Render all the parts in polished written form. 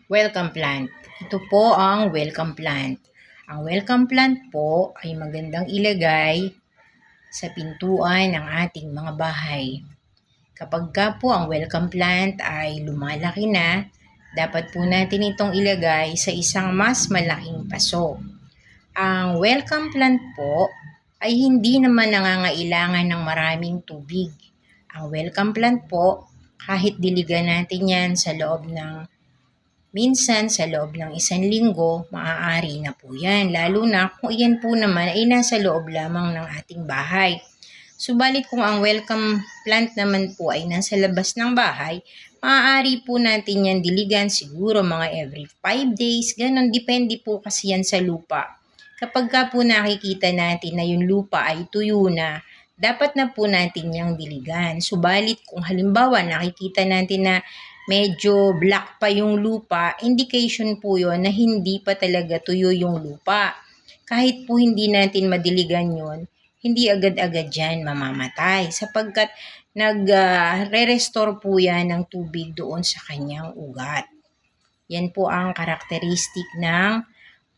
Welcome plant. Ito po ang welcome plant. Ang welcome plant po ay magandang ilagay sa pintuan ng ating mga bahay. Kapag ka po ang welcome plant ay lumalaki na, dapat po natin itong ilagay sa isang mas malaking paso. Ang welcome plant po ay hindi naman nangangailangan ng maraming tubig. Ang welcome plant po, kahit diligan natin yan sa loob ng minsan sa loob ng 1 linggo, maaari na po yan. Lalo na kung iyan po naman ay nasa loob lamang ng ating bahay. Subalit kung ang welcome plant naman po ay nasa labas ng bahay, maaari po natin yan diligan siguro mga every 5 days. Ganon, depende po kasi yan sa lupa. Kapag ka po nakikita natin na yung lupa ay tuyo na, dapat na po natin yang diligan. Subalit kung halimbawa nakikita natin na medyo black pa yung lupa, indication po yun na hindi pa talaga tuyo yung lupa. Kahit po hindi natin madiligan yun, hindi agad-agad yan mamamatay sapagkat nagre-restore po yan ng tubig doon sa kanyang ugat. Yan po ang karakteristik ng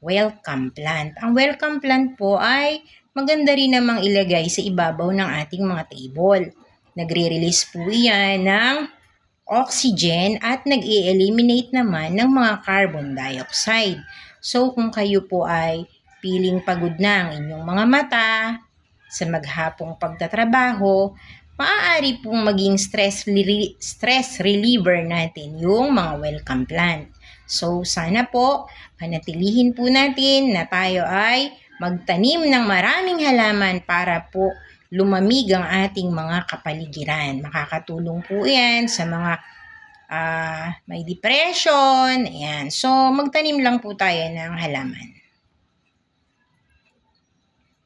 welcome plant. Ang welcome plant po ay maganda rin namang ilagay sa ibabaw ng ating mga table. Nagre-release po yan ng oxygen at nag-i-eliminate naman ng mga carbon dioxide. So kung kayo po ay feeling pagod na ang inyong mga mata sa maghapong pagtatrabaho, maaari pong maging stress reliever natin yung mga welcome plant. So sana po panatilihin po natin na tayo ay magtanim ng maraming halaman para po lumamig ang ating mga kapaligiran. Makakatulong po yan sa mga may depression. Ayan. So, magtanim lang po tayo ng halaman.